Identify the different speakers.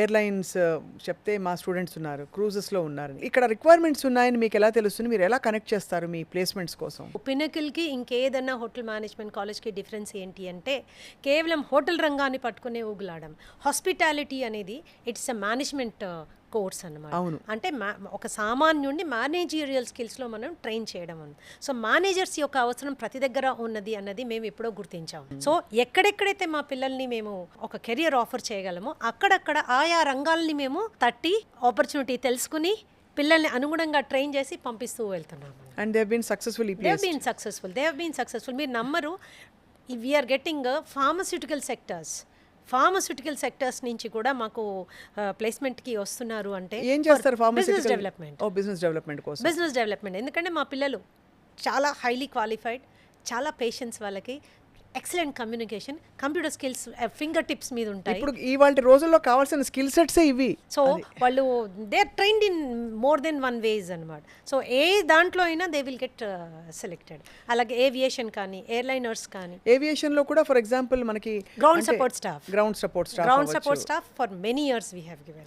Speaker 1: Airlines చెప్తే మా students ఉన్నారు, క్రూజెస్లో ఉన్నారు. ఇక్కడ రిక్వైర్మెంట్స్ ఉన్నాయని మీకు ఎలా తెలుస్తుంది? మీరు ఎలా కనెక్ట్ చేస్తారు మీ ప్లేస్మెంట్స్ కోసం?
Speaker 2: పినకిల్కి ఇంకేదన్నా హోటల్ మేనేజ్మెంట్ కాలేజ్కి డిఫరెన్స్ ఏంటి అంటే కేవలం హోటల్ రంగాన్ని పట్టుకునే ఊగులాడం. హాస్పిటాలిటీ అనేది ఇట్స్ ఎ మేనేజ్మెంట్ కోర్స్ అన్నమాట.
Speaker 1: అవును.
Speaker 2: అంటే ఒక సామాన్యుడిని మేనేజీరియల్ స్కిల్స్లో మనం ట్రైన్ చేయడం ఉంది. సో మేనేజర్స్ యొక్క అవసరం ప్రతి దగ్గర ఉన్నది అన్నది మేము ఎప్పుడో గుర్తించాము. సో ఎక్కడెక్కడైతే మా పిల్లల్ని మేము ఒక కెరియర్ ఆఫర్ చేయగలమో అక్కడక్కడ ఆయా రంగాల్ని మేము తట్టి ఆపర్చునిటీ తెలుసుకుని పిల్లల్ని అనుగుణంగా ట్రైన్ చేసి పంపిస్తూ వెళ్తున్నాము.
Speaker 1: And they have been
Speaker 2: been successful. మీరు నమ్మరు, వీఆర్ గెట్టింగ్ ఫార్మస్యూటికల్ సెక్టర్స్ నుంచి కూడా మాకు ప్లేస్మెంట్కి వస్తున్నారు. అంటే
Speaker 1: ఏం చేస్తారు?
Speaker 2: Business development.
Speaker 1: Business development.
Speaker 2: ఎందుకంటే మా పిల్లలు చాలా హైలీ క్వాలిఫైడ్, చాలా పేషెన్స్, వాళ్ళకి excellent communication, computer skills finger tips మీద ఉంటాయి.
Speaker 1: ఇప్పుడు ఇవాళ రోజుల్లో కావాల్సిన స్కిల్ సెట్సే ఇవి.
Speaker 2: సో వాళ్ళు they are trained in more than one ways అనమాట. సో ఏ దాంట్లో అయినా దే విల్ గెట్ సెలెక్టెడ్. అలాగే ఏవియేషన్ కానీ, ఎయిర్లైనర్స్ కానీ.
Speaker 1: ఏవియేషన్లో కూడా ఫర్ ఎగ్జాంపుల్ మనకి
Speaker 2: ground support staff
Speaker 1: for many
Speaker 2: years we have given.